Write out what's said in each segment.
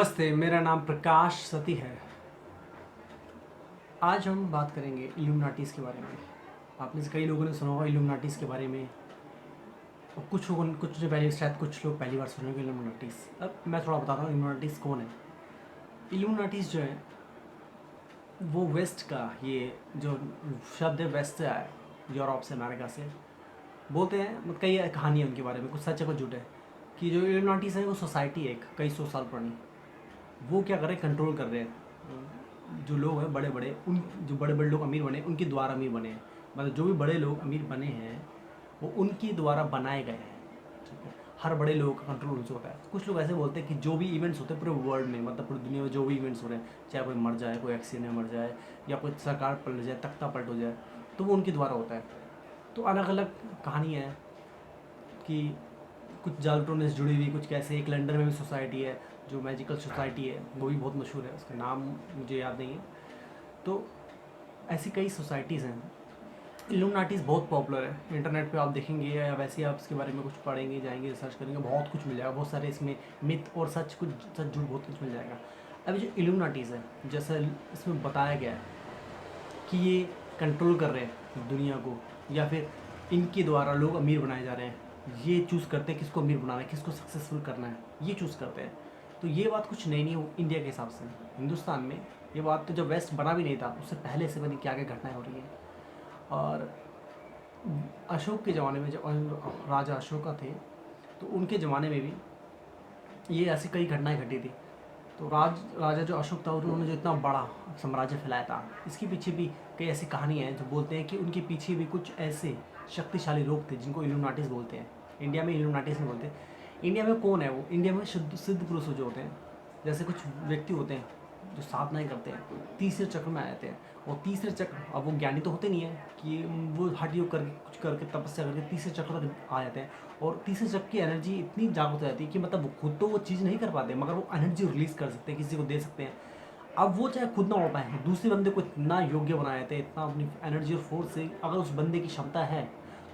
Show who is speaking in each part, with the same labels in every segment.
Speaker 1: नमस्ते, मेरा नाम प्रकाश सती है। आज हम बात करेंगे इल्यूमिनाटीज़ के बारे में। आप में से कई लोगों ने सुना होगा इल्यूमिनाटीज़ के बारे में, और कुछ ने पहले, शायद कुछ लोग पहली बार सुनेंगे इल्यूमिनाटीज़। अब मैं थोड़ा बताता हूँ इल्यूमिनाटीज़ कौन है। इल्यूमिनाटीज़ जो है वो वेस्ट का, ये जो शब्द है वेस्ट से आया है, यूरोप से, अमेरिका से। बोलते हैं, मतलब कई कहानी है उनके बारे में, कुछ सच है कुछ झूठ है, कि जो इल्यूमिनाटीज़ है वो सोसाइटी है एक कई सौ साल पुरानी। वो क्या कर रहे हैं, कंट्रोल कर रहे हैं जो लोग हैं बड़े बड़े, उन जो बड़े बड़े लोग अमीर बने उनके द्वारा अमीर बने हैं। मतलब जो भी बड़े लोग अमीर बने हैं वो उनके द्वारा बनाए गए हैं, ठीक है। हर बड़े लोगों का कंट्रोल उनसे होता है। कुछ लोग ऐसे बोलते हैं कि जो भी इवेंट्स होते हैं पूरे वर्ल्ड में, मतलब पूरी दुनिया में जो भी इवेंट्स हो रहे हैं, चाहे कोई मर जाए, कोई एक्सीडेंट में मर जाए, या कोई सरकार पलट जाए, तख्ता पलट हो जाए, तो वो उनके द्वारा होता है। तो अलग अलग कहानियाँ हैं कि कुछ जालटों से जुड़ी हुई, कुछ कैसे। एक लंदन में भी सोसाइटी है जो मैजिकल सोसाइटी है, वो भी बहुत मशहूर है, उसका नाम मुझे याद नहीं है। तो ऐसी कई सोसाइटीज़ हैं। इल्यूमिनाटीज़ बहुत पॉपुलर है, इंटरनेट पे आप देखेंगे या वैसे ही आप इसके बारे में कुछ पढ़ेंगे, जाएंगे, रिसर्च करेंगे, बहुत कुछ मिल जाएगा। बहुत सारे इसमें मिथ और सच, कुछ सच झूठ बहुत कुछ मिल जाएगा। अभी जो इल्यूमिनाटीज़ है, जैसा इसमें बताया गया है कि ये कंट्रोल कर रहे हैं दुनिया को, या फिर इनके द्वारा लोग अमीर बनाए जा रहे हैं। ये चूज़ करते हैं किसको अमीर बनाना है, किसको सक्सेसफुल करना है, ये चूज़ करते हैं। तो ये बात कुछ नई नहीं इंडिया के हिसाब से। हिंदुस्तान में ये बात तो जब वेस्ट बना भी नहीं था उससे पहले से बनी क्या क्या घटनाएं हो रही हैं। और अशोक के ज़माने में, जब राजा अशोका थे, तो उनके ज़माने में भी ये ऐसी कई घटनाएं घटी थी। तो राजा जो अशोक था, उन्होंने जो इतना बड़ा साम्राज्य फैलाया था, इसके पीछे भी कई ऐसी कहानियाँ हैं जो बोलते हैं कि उनके पीछे भी कुछ ऐसे शक्तिशाली लोग थे जिनको इल्यूमिनाटीज़ बोलते हैं। इंडिया में इल्यूमिनाटीज़ नहीं बोलते। इंडिया में कौन है वो? इंडिया में शुद्ध सिद्ध पुरुष जो होते हैं, जैसे कुछ व्यक्ति होते हैं जो साधनाएँ करते हैं, तीसरे चक्र में आ जाते हैं। और तीसरे चक्र, अब वो ज्ञानी तो होते नहीं है कि वो हठ योग करके कुछ करके तपस्या करके तीसरे चक्र तक आ जाते हैं। और तीसरे चक्र की एनर्जी इतनी जागृत हो जाती है कि मतलब वो खुद तो वो चीज़ नहीं कर पाते, मगर वो एनर्जी रिलीज़ कर सकते हैं, किसी को दे सकते हैं। अब वो चाहे खुद ना उड़ पाए, दूसरे बंदे को इतना योग्य बना देते हैं, इतना अपनी एनर्जी और फोर्स से। अगर उस बंदे की क्षमता है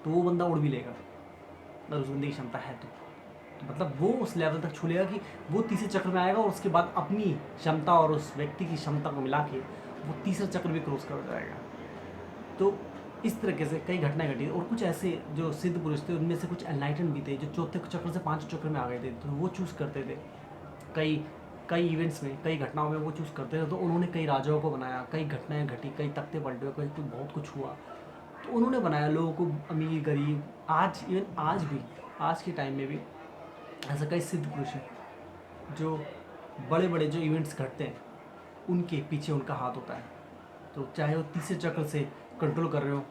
Speaker 1: तो वो बंदा उड़ भी लेगा, अगर उस बंदे की क्षमता है तो मतलब वो उस लेवल तक छू लेगा कि वो तीसरे चक्र में आएगा, और उसके बाद अपनी क्षमता और उस व्यक्ति की क्षमता को मिला के वो तीसरा चक्र भी क्रॉस कर जाएगा। तो इस तरीके से कई घटनाएं घटी। और कुछ ऐसे जो सिद्ध पुरुष थे, उनमें से कुछ एनलाइटन भी थे जो चौथे चक्र से पांचवें चक्र में आ गए थे, तो वो चूज़ करते थे। कई कई इवेंट्स में, कई घटनाओं में वो चूज़ करते थे। तो उन्होंने कई राजाओं को बनाया, कई घटनाएं घटी, कई तख्ते पलटे, कई कुछ बहुत कुछ हुआ। तो उन्होंने बनाया लोगों को, अमीर गरीब। आज, इवन आज भी, आज के टाइम में भी ऐसा कई सिद्ध पुरुष हैं जो बड़े बड़े जो इवेंट्स घटते हैं उनके पीछे उनका हाथ होता है। तो चाहे वो तीसरे चक्र से कंट्रोल कर रहे हो,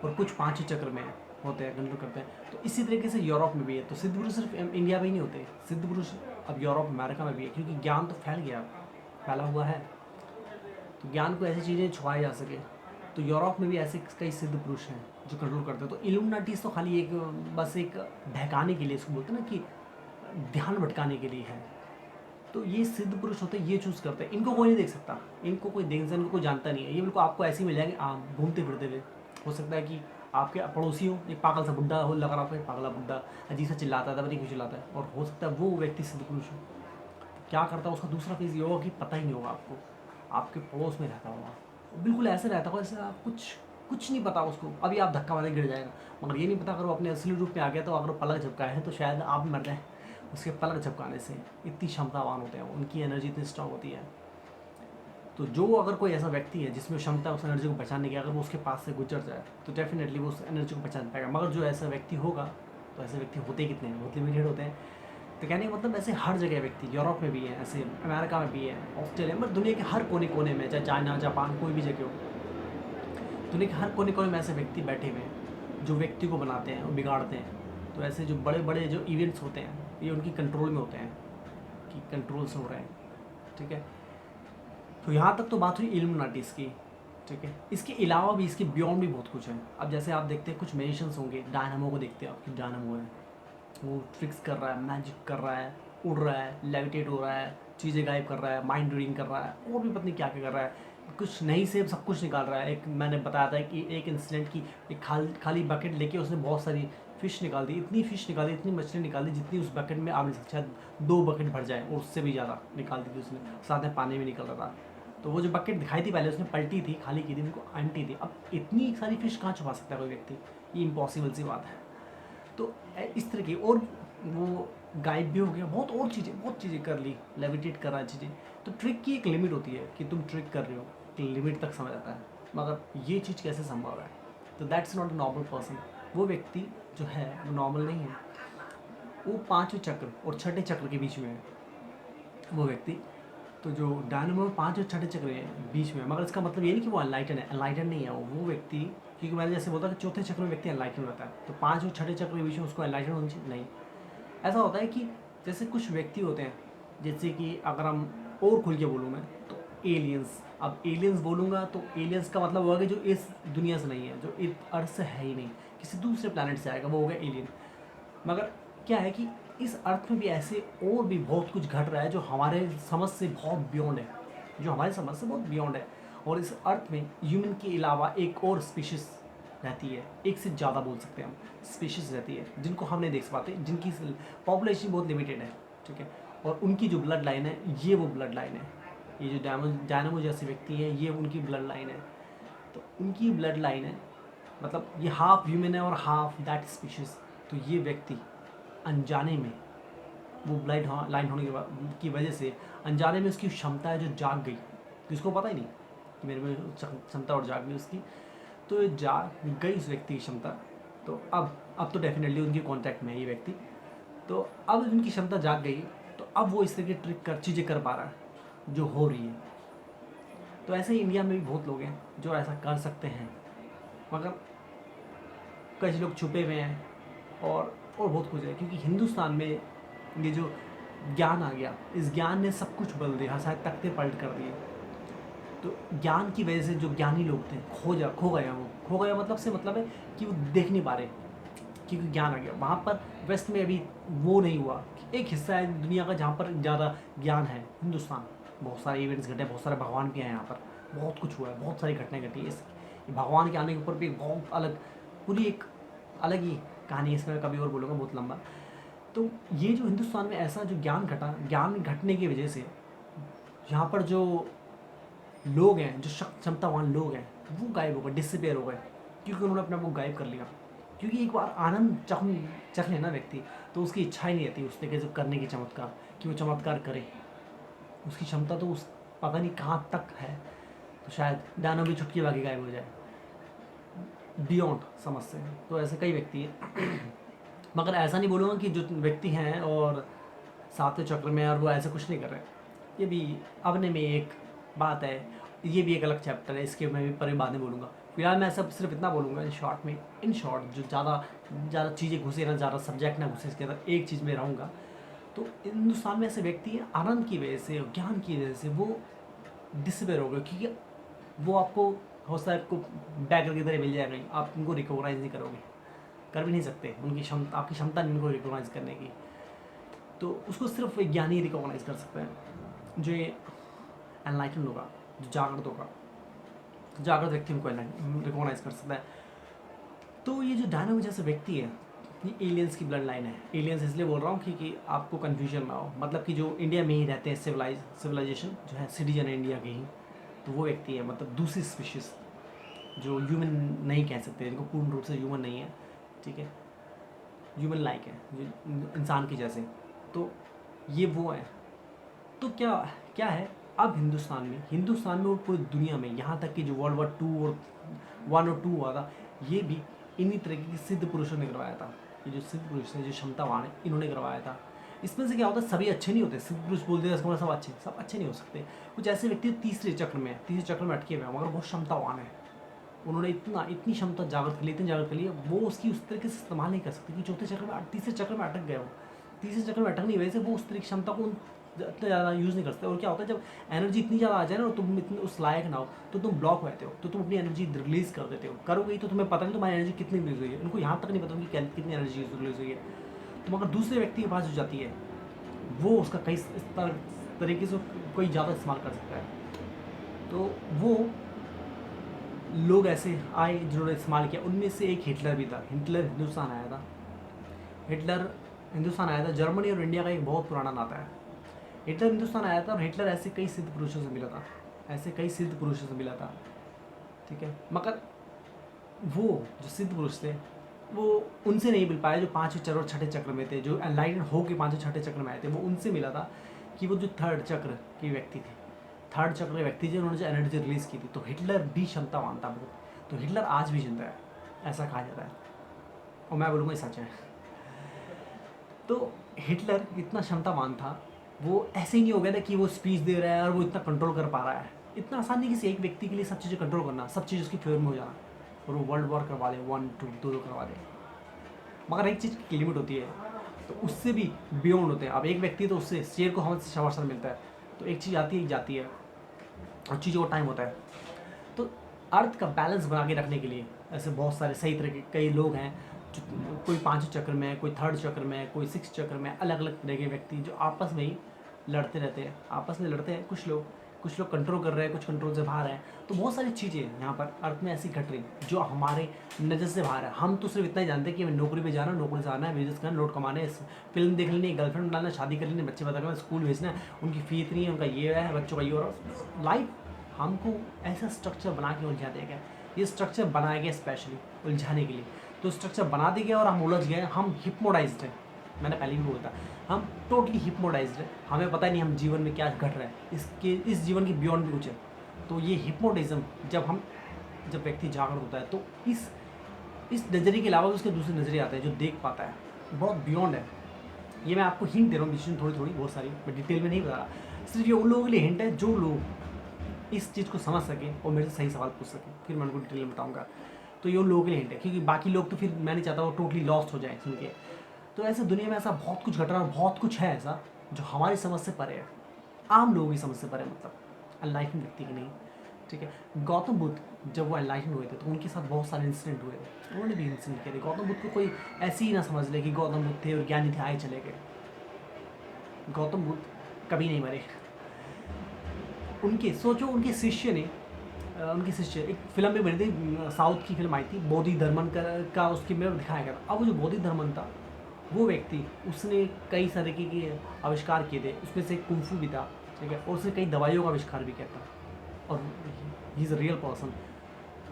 Speaker 1: और कुछ पाँचवें चक्र में होते हैं, कंट्रोल करते हैं। तो इसी तरीके से यूरोप में भी है। तो सिद्ध पुरुष सिर्फ इंडिया में ही नहीं होते, सिद्ध पुरुष अब यूरोप, अमेरिका में भी है, क्योंकि ज्ञान तो फैल गया, फैला हुआ है। तो ज्ञान को ऐसी चीज़ें छुपाई जा सके, तो यूरोप में भी ऐसे कई सिद्ध पुरुष हैं जो कंट्रोल करते हैं। तो इल्यूमिनाटीज़ तो खाली एक, बस एक बहकाने के लिए, इसको बोलते हैं ना कि ध्यान भटकाने के लिए है। तो ये सिद्ध पुरुष होते हैं, ये चूज़ करते हैं। इनको कोई नहीं देख सकता, इनको कोई देख, इनको कोई जानता नहीं है। ये बिल्कुल आपको ऐसे ही मिल जाएंगे आप घूमते फिरते हुए। हो सकता है कि आपके पड़ोसी हो, एक पागल सा बुड्ढा हो, लगा रहा आपको, एक पागला बुड्ढा अजीब सा चिल्लाता है, पता नहीं क्यों चिल्लाता है। और हो सकता है वो व्यक्ति सिद्ध पुरुष हो। क्या करता है उसका दूसरा फेज ये होगा कि पता ही नहीं होगा आपको, आपके पड़ोस में रहता होगा, बिल्कुल ऐसे रहता होगा जैसे आप कुछ कुछ नहीं पता उसको। अभी आप धक्का मारे गिर जाएगा, मगर ये नहीं पता अगर वो अपने असली रूप में आ गया, तो अगर वो पलक झपकाए हैं तो शायद आप मर जाए उसके पलक झपकाने से। इतनी क्षमतावान होते हैं, उनकी एनर्जी इतनी स्ट्रांग होती है। तो जो अगर कोई ऐसा व्यक्ति है जिसमें क्षमता उस एनर्जी को पहचानने की, अगर वो उसके पास से गुजर जाए तो डेफिनेटली वो उस एनर्जी को पहचान पाएगा। मगर जो ऐसा व्यक्ति होगा, तो ऐसे व्यक्ति होते कितने हैं, बहुत लिमिटेड होते हैं। तो कहने का मतलब ऐसे हर जगह व्यक्ति, यूरोप में भी है ऐसे, अमेरिका में भी है, ऑस्ट्रेलिया में, दुनिया के हर कोने कोने में, चाहे चाइना, जापान, कोई भी जगह हो, दुनिया के हर कोने कोने में ऐसे व्यक्ति बैठे हुए हैं जो व्यक्ति को बनाते हैं और बिगाड़ते हैं। तो ऐसे जो बड़े बड़े जो इवेंट्स होते हैं, ये उनकी कंट्रोल में होते हैं कि कंट्रोल से हो रहे हैं, ठीक है। तो यहाँ तक तो बात हुई इल्यूमिनाटीज़ की, ठीक है। इसके अलावा भी, इसके बियॉन्ड भी बहुत कुछ है। अब जैसे आप देखते हैं कुछ मैजिशियंस होंगे, डायनामो को देखते हैं आप कि डायनामो है, वो ट्रिक्स कर रहा है, मैजिक कर रहा है, उड़ रहा है, लेविटेट हो रहा है, चीज़ें गायब कर रहा है, माइंड रीडिंग कर रहा है, और भी पता नहीं क्या क्या कर रहा है, कुछ नहीं से सब कुछ निकाल रहा है। एक मैंने बताया था कि एक इंसिडेंट की, एक खाली बकेट लेके उसने बहुत सारी फ़िश निकाल दी, इतनी फ़िश निकाली, इतनी मछली निकाली जितनी उस बकेट में आ नहीं सकती, शायद 2 बकेट भर जाए और उससे भी ज़्यादा निकाल दी थी उसने, साथ में पानी भी निकल रहा था। तो वो जो बकेट दिखाई थी पहले उसने पलटी थी, खाली की थी, उनको आंटी थी। अब इतनी सारी फ़िश कहाँ छुपा सकता है कोई व्यक्ति, ये इम्पॉसिबल सी बात है। तो इस तरह की, और वो गायब भी हो गया, बहुत चीज़ें कर ली, लेविटेट कर रहा है चीज़ें। तो ट्रिक की एक लिमिट होती है कि तुम ट्रिक कर रहे हो, एक लिमिट तक समझ आता है, मगर ये चीज़ कैसे संभव है? तो that's not a normal person. वो व्यक्ति जो है वो नॉर्मल नहीं है, वो पाँचवें चक्र और छठे चक्र के बीच में है वो व्यक्ति। तो जो डायनामो में 5 और छठे चक्र हैं बीच में, मगर इसका मतलब ये नहीं कि वो अनलाइटन है, अनलाइटन नहीं है वो व्यक्ति, क्योंकि मैंने जैसे बोला कि चौथे चक्र में व्यक्ति अनलाइटन रहता है, तो 5 और छठे चक्र के बीच में उसको अनलाइटन होनी चाहिए नहीं। ऐसा होता है कि जैसे कुछ व्यक्ति होते हैं, जैसे कि अगर हम और खुल के बोलूँ मैं तो एलियंस, अब एलियंस बोलूँगा तो एलियंस का मतलब होगा कि जो इस दुनिया से नहीं है, जो इस अर्थ से है ही नहीं, किसी दूसरे प्लानट से आएगा, वो हो गया एलियन। मगर क्या है कि इस अर्थ में भी ऐसे और भी बहुत कुछ घट रहा है जो हमारे समझ से बहुत बियॉन्ड है, जो हमारे समझ से बहुत बियॉन्ड है। और इस अर्थ में ह्यूमन के अलावा एक और स्पीशीज़ रहती है, एक से ज़्यादा बोल सकते हैं हम, स्पीशीज़ रहती है जिनको हम नहीं देख पाते, जिनकी पॉपुलेशन बहुत लिमिटेड है, ठीक है। और उनकी जो ब्लड लाइन है ये वो ब्लड लाइन है, ये जो डायनामो जैसे व्यक्ति हैं ये उनकी ब्लड लाइन है। तो उनकी ब्लड लाइन है, मतलब ये हाफ ह्यूमन है और हाफ दैट स्पीशीज़। तो ये व्यक्ति अनजाने में, वो ब्लाइंड लाइन होने की वजह से अनजाने में उसकी क्षमता है जो जाग गई, जिसको पता ही नहीं कि मेरे में क्षमता और जाग गई उसकी, तो ये जाग गई उस व्यक्ति की क्षमता। तो अब तो डेफिनेटली उनके कॉन्टैक्ट में है ये व्यक्ति, तो अब उनकी क्षमता जाग गई, तो अब वो इस तरह की ट्रिक कर चीज़ें कर पा रहा है जो हो रही है। तो ऐसे ही इंडिया में भी बहुत लोग हैं जो ऐसा कर सकते हैं, मगर कुछ लोग छुपे हुए हैं और बहुत कुछ है, क्योंकि हिंदुस्तान में ये जो ज्ञान आ गया, इस ज्ञान ने सब कुछ बदल दिया, शायद तख्ते पलट कर दिए। तो ज्ञान की वजह से जो ज्ञानी लोग थे खो गया, वो खो गया मतलब से मतलब है कि वो देख नहीं पा रहे, क्योंकि ज्ञान आ गया वहाँ पर। वेस्ट में अभी वो नहीं हुआ, एक हिस्सा है दुनिया का जहाँ पर ज़्यादा ज्ञान है, हिंदुस्तान। बहुत सारे इवेंट्स घटे, बहुत सारे भगवान भी हैं यहाँ पर, बहुत कुछ हुआ है, बहुत सारी घटनाएं घटी है। इस भगवान के आने के ऊपर भी बहुत अलग, पूरी एक अलग ही कहानी है, इसमें कभी और बोलूँगा, बहुत लंबा। तो ये जो हिंदुस्तान में ऐसा जो ज्ञान घटा, ज्ञान घटने की वजह से यहाँ पर जो लोग हैं, जो क्षमतावान लोग हैं, वो गायब हो गए, डिसअपेयर हो गए, क्योंकि उन्होंने अपने आप को गायब कर लिया। क्योंकि एक बार आनंद चख लेना व्यक्ति, तो उसकी इच्छा ही नहीं रहती उस तरीके से करने की, चमत्कार कि वो चमत्कार करे। उसकी क्षमता तो उस पता नहीं कहाँ तक है, तो शायद दानों भी छुटकी भागी गायब हो जाए, बियॉन्ड समझ से। तो ऐसे कई व्यक्ति हैं मगर ऐसा नहीं बोलूँगा कि जो व्यक्ति हैं और सातवें चक्र में और वो ऐसा कुछ नहीं कर रहे, ये भी अपने में एक बात है, ये भी एक अलग चैप्टर है, इसके मैं भी पर बाद में बोलूँगा। फिलहाल मैं सब सिर्फ इतना बोलूँगा इन शॉर्ट, जो ज़्यादा चीज़ें घुसे ना, ज़्यादा सब्जेक्ट ना घुसे इसके अंदर, एक चीज़ में रहूँगा। तो हिंदुस्तान में ऐसे व्यक्ति हैं, आनंद की वजह से, ज्ञान की वजह से वो डिसअपेयर हो गए, क्योंकि वो आपको हो सकता है आपको बैगर की तरह मिल जाएगा, आप उनको रिकॉग्नाइज नहीं करोगे, कर भी नहीं सकते, उनकी क्षमता, आपकी क्षमता नहीं उनको रिकॉग्नाइज करने की। तो उसको सिर्फ एक ज्ञानी रिकॉग्नाइज कर सकते हैं, जो ये एनलाइटन होगा, जो जागृत होगा, तो जागृत व्यक्ति उनको रिकॉग्नाइज कर सकता है। तो ये जो डायनामो जैसे व्यक्ति है, ये एलियंस की ब्लड लाइन है। एलियंस इसलिए बोल रहा हूँ क्योंकि आपको कन्फ्यूजन ना हो, मतलब कि जो इंडिया में ही रहते हैं, सिविलाइजेशन जो है, सिटीजन है इंडिया के ही, तो वो व्यक्ति है, मतलब दूसरी स्पीशीज़ जो ह्यूमन नहीं कह सकते, जिनको पूर्ण रूप से ह्यूमन नहीं है, ठीक है, ह्यूमन लाइक है, जो इंसान के जैसे, तो ये वो है। तो क्या क्या है अब हिंदुस्तान में और पूरी दुनिया में, यहाँ तक कि जो वर्ल्ड वॉर 2 और 1 और 2 हुआ था, ये भी इन्हीं तरह के सिद्ध पुरुषों ने करवाया था। ये जो सिद्ध पुरुष हैं, जो क्षमतावान है, इन्होंने करवाया था। इसमें से क्या होता है, सभी अच्छे नहीं होते, सिद्ध पुरुष बोल देते हैं सब अच्छे नहीं हो सकते। कुछ ऐसे व्यक्ति तीसरे चक्र में अटके हुए हैं, मगर बहुत क्षमतावान है, उन्होंने इतनी क्षमता जागृत कर ली, इतनी जागृत कर ली, वो उसकी उस तरीके से इस्तेमाल नहीं कर सकते कि चौथे चक्र में, तीसरे चक्र में अटक गए। वो तीसरे चक्र में अटकने की वजह से वो उस तरह की क्षमता को इतना ज़्यादा यूज़ नहीं कर सकते। और क्या होता है, जब एनर्जी इतनी ज़्यादा आ जाए ना और तुम इतने उस लायक ना हो, तो तुम ब्लॉक रहते हो, तो तुम अपनी एनर्जी रिलीज़ कर देते हो। करोगे तो तुम्हें पता नहीं तुम्हारी एनर्जी कितनी रिलीज़ हुई है, उनको यहाँ तक नहीं पता उनकी कितनी एनर्जी रिलीज़ हुई है। तो मगर दूसरे व्यक्ति के पास जो जाती है, वो उसका कई तरीके से कोई ज़्यादा इस्तेमाल कर सकता है। तो वो लोग ऐसे आए जिन्होंने इस्तेमाल किया, उनमें से एक हिटलर भी था। हिटलर हिंदुस्तान आया था, हिटलर हिंदुस्तान आया था, जर्मनी और इंडिया का एक बहुत पुराना नाता है। हिटलर हिंदुस्तान आया था और हिटलर ऐसे कई सिद्ध पुरुषों से मिला था, ऐसे कई सिद्ध पुरुषों से मिला था, ठीक है। मगर वो जो सिद्ध पुरुष थे वो उनसे नहीं मिल पाए जो पाँचवें चक्र और छठे चक्र में थे, जो एनलाइटन हो के पाँचवें छठे चक्र में आए थे। वो उनसे मिला था कि वो जो थर्ड चक्र के व्यक्ति थे, थर्ड चक्र के व्यक्ति थे, उन्होंने जो एनर्जी रिलीज़ की थी। तो हिटलर भी क्षमतावान था बहुत, तो हिटलर आज भी जिंदा है ऐसा कहा जाता है, और मैं बोलूँगा ये सच है। तो हिटलर इतना क्षमतावान था, वो ऐसे ही नहीं हो गया था कि वो स्पीच दे रहा है और वो इतना कंट्रोल कर पा रहा है। इतना आसान नहीं किसी एक व्यक्ति के लिए सब चीज़ें कंट्रोल करना, सब चीज़ उसकी फेवर में हो जाना और वो वर्ल्ड वॉर करवा दे, 1 2 2 करवा दे। मगर एक चीज़ की लिमिट होती है, तो उससे भी बियॉन्ड होते हैं। अब एक व्यक्ति तो उससे शेर को हमें शवासन मिलता है, तो एक चीज़ आती है एक जाती है, और चीज़ों का टाइम होता है। तो अर्थ का बैलेंस बना के रखने के लिए ऐसे बहुत सारे सही तरह के कई लोग हैं, जो कोई पाँचवें चक्र में, कोई थर्ड चक्र में, कोई सिक्स चक्र में, अलग अलग तरह के व्यक्ति जो आपस में ही लड़ते रहते हैं, आपस में लड़ते हैं। कुछ लोग कंट्रोल कर रहे हैं, कुछ कंट्रोल से बाहर हैं। तो बहुत सारी चीज़ें यहाँ पर अर्थ में ऐसी घट रही जो हमारे नज़र से बाहर है। हम तो सिर्फ इतना ही जानते हैं कि हमें नौकरी पे जाना, नौकरी से आना है, बिजनेस करना, नोट कमाने, फिल्म देख लेनी, गर्लफ्रेंड बनाना, शादी कर लेनी, बच्चे पैदा करना, स्कूल भेजना है, उनकी फी इतनी है, उनका ये है, बच्चों का ये और लाइफ। हमको ऐसा स्ट्रक्चर बना के उलझा दिया गया। ये स्ट्रक्चर बनाया गया स्पेशली उलझाने के लिए। तो स्ट्रक्चर बना दिया गया और हम उलझ गए, हम हिप्नोटाइज्ड हैं। मैंने पहले भी बोला था, हम टोटली हिप्नोटाइज्ड है, हमें पता ही नहीं हम जीवन में क्या घट रहा है, इस जीवन की बियॉन्ड भी कुछ है। तो ये हिप्नोटिज्म जब व्यक्ति जागरूक होता है, तो इस नज़रिए के अलावा उसके दूसरे नज़रिए आते हैं जो देख पाता है, बहुत बियॉन्ड है। ये मैं आपको हिंट दे रहा हूँ बीच में थोड़ी बहुत सारी, मैं डिटेल में नहीं बता रहा। सिर्फ ये उन लोगों के लिए हिंट है जो लोग इस चीज़ को समझ सकें और मेरे से सही सवाल पूछ सकें, फिर मैं उनको डिटेल में बताऊँगा। तो ये उन लोगों के लिए हिंट है, क्योंकि बाकी लोग तो फिर मैं नहीं चाहता वो टोटली लॉस्ट हो जाए सुन के। तो ऐसे दुनिया में ऐसा बहुत कुछ घट रहा है, बहुत कुछ है ऐसा जो हमारी समझ से परे है, आम लोगों की समझ से परे, मतलब एनलाइटन व्यक्ति की नहीं, ठीक है। गौतम बुद्ध जब वो एनलाइटन हुए थे तो उनके साथ बहुत सारे इंसिडेंट हुए थे, उन्होंने भी इंसिडेंट किए थे। गौतम बुद्ध को कोई ऐसे ही ना समझ ले कि गौतम बुद्ध थे और ज्ञानी थे, आए चले गए। गौतम बुद्ध कभी नहीं मरे। उनके शिष्य ने उनकी शिष्य एक फिल्म भी बनी थी, साउथ की फिल्म आई थी, बोधि धर्मन का उसकी में दिखाया गया था। अब वो जो बोधि धर्मन था, वो व्यक्ति उसने कई सारे के आविष्कार किए थे, उसमें से कुंफू भी था, ठीक है, और उसने कई दवाइयों का आविष्कार भी किया था, और he is a real person.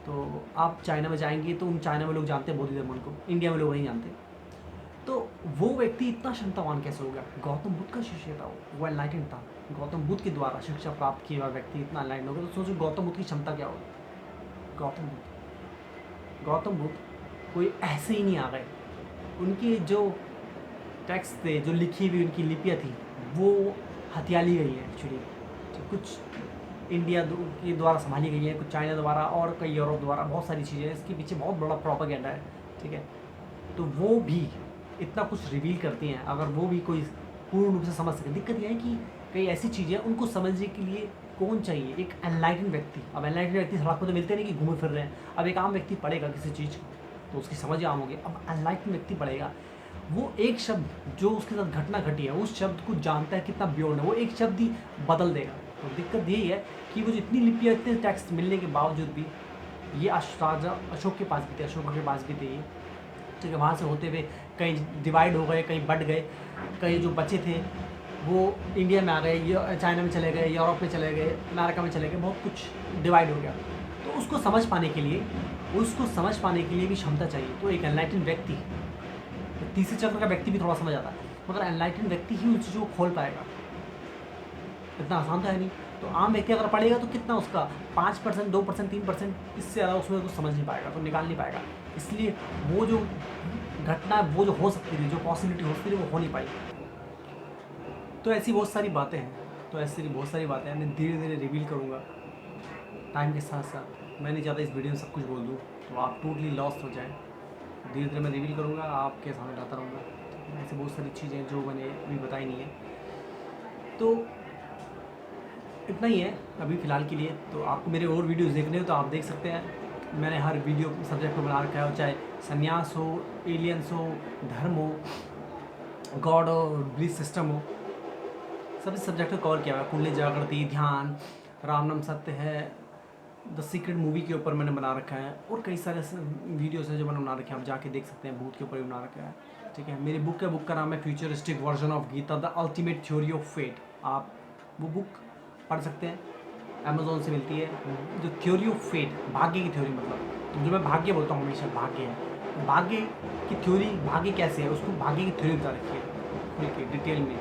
Speaker 1: तो आप चाइना में जाएंगे तो उन चाइना में लोग जानते हैं बोधि धर्मन को, इंडिया में लोग नहीं जानते। तो वो व्यक्ति इतना क्षमतावान कैसे हो गया? गौतम बुद्ध का शिष्य था, वो एनलाइटेंड था, गौतम बुद्ध के द्वारा शिक्षा प्राप्त किया हुआ व्यक्ति इतना एनलाइटेंड हो गया। तो सोचो गौतम बुद्ध की क्षमता क्या होगी। गौतम बुद्ध कोई ऐसे ही नहीं आ गए, उनके जो टेक्स्ट थे, जो लिखी हुई उनकी लिपियाँ थी, वो हथिया ली गई है एक्चुअली। तो कुछ इंडिया के द्वारा संभाली गई है, कुछ चाइना द्वारा और कई यूरोप द्वारा, बहुत सारी चीज़ें, इसके पीछे बहुत बड़ा प्रोपेगेंडा है, ठीक है। तो वो भी इतना कुछ रिवील करती हैं, अगर वो भी कोई पूर्ण रूप से समझ सके। दिक्कत यह है कि कई ऐसी चीज़ें उनको समझने के लिए कौन चाहिए? एक एनलाइटेंड व्यक्ति। अब एनलाइटेंड व्यक्ति सड़क पर तो मिलते नहीं कि घूमे फिर रहे हैं। अब एक आम व्यक्ति पढ़ेगा किसी चीज़ को तो उसकी समझ आम होगी। अब एनलाइटेंड व्यक्ति पढ़ेगा, वो एक शब्द जो उसके साथ घटना घटी है उस शब्द को जानता है कितना बियॉन्ड है, वो एक शब्द ही बदल देगा। तो दिक्कत यही है कि वो जितनी लिपियाँ, इतने टेक्स्ट मिलने के बावजूद भी, ये राजा अशोक के पास भी थे, अशोक के पास भी थे ये, ठीक है। वहाँ से होते हुए कहीं डिवाइड हो गए, कहीं बढ़ गए, कहीं जो बचे थे वो इंडिया में आ गए, चाइना में चले गए, यूरोप में चले गए, अमेरिका में चले गए, बहुत कुछ डिवाइड हो गया। तो उसको समझ पाने के लिए भी क्षमता चाहिए। तो एक एनलाइटेंड व्यक्ति, तीसरे चक्र का व्यक्ति भी थोड़ा समझ आता है, मगर एनलाइटेंड व्यक्ति ही उन चीज़ों को खोल पाएगा। इतना आसान तो है नहीं। तो आम व्यक्ति अगर पढ़ेगा तो कितना उसका 5%, 2%, 3%, इससे ज़्यादा उसमें कुछ समझ नहीं पाएगा, तो निकाल नहीं पाएगा। इसलिए वो जो घटना, वो जो हो सकती थी, जो पॉसिबिलिटी हो सकती थी, वो हो नहीं पाई। तो ऐसी बहुत सारी बातें हैं, मैं धीरे धीरे रिवील करूँगा टाइम के साथ साथ। मैं नहीं चाहता इस वीडियो में सब कुछ बोल दूँ तो आप टोटली लॉस्ट हो जाएँ। धीरे धीरे मैं रिवील करूँगा, आपके सामने लाता रहूँगा। ऐसी बहुत सारी चीज़ें जो मैंने अभी बताई नहीं है। तो इतना ही है अभी फ़िलहाल के लिए। तो आपको मेरे और वीडियोज़ देखने हो तो आप देख सकते हैं। मैंने हर वीडियो सब्जेक्ट पर बना रखा है, चाहे संन्यास हो, एलियंस हो, धर्म हो, गॉड हो, बिलीफ सिस्टम हो, सभी सब्जेक्ट को कवर किया हुआ है। कुंडली जागृति, ध्यान, रामनाम सत्य है, द सीक्रेट मूवी के ऊपर मैंने बना रखा है, और कई सारे वीडियोज़ हैं जो मैंने बना रखे हैं, आप जाके देख सकते हैं। भूत के ऊपर भी बना रखा है, ठीक है। मेरी बुक का नाम है futuristic version of Gita the ultimate theory of fate. आप वो बुक पढ़ सकते हैं, अमेज़ोन से मिलती है। जो थ्योरी ऑफ फेट, भाग्य की थ्योरी, मतलब तो जो मैं भाग्य बोलता हूँ हमेशा, भाग्य है, भाग्य की थ्योरी, भाग्य कैसे है उसको भाग्य की थ्योरी बता रखी है खुल के डिटेल में,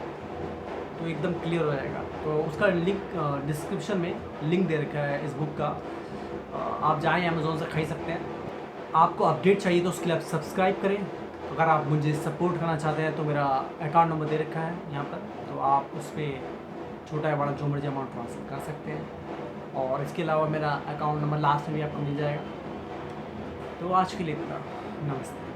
Speaker 1: तो एकदम क्लियर हो जाएगा। तो उसका लिंक डिस्क्रिप्शन में लिंक दे रखा है इस बुक का, आप जाएँ अमेज़ोन से खरीद सकते हैं। आपको अपडेट चाहिए तो उसके लिए आप सब्सक्राइब करें। अगर आप मुझे सपोर्ट करना चाहते हैं तो मेरा अकाउंट नंबर दे रखा है यहाँ पर, तो आप उस पर छोटा या बड़ा जो मर्जी अमाउंट ट्रांसफ़र कर सकते हैं। और इसके अलावा मेरा अकाउंट नंबर लास्ट में भी आपको मिल जाएगा। तो आज के लिए इतना, नमस्ते।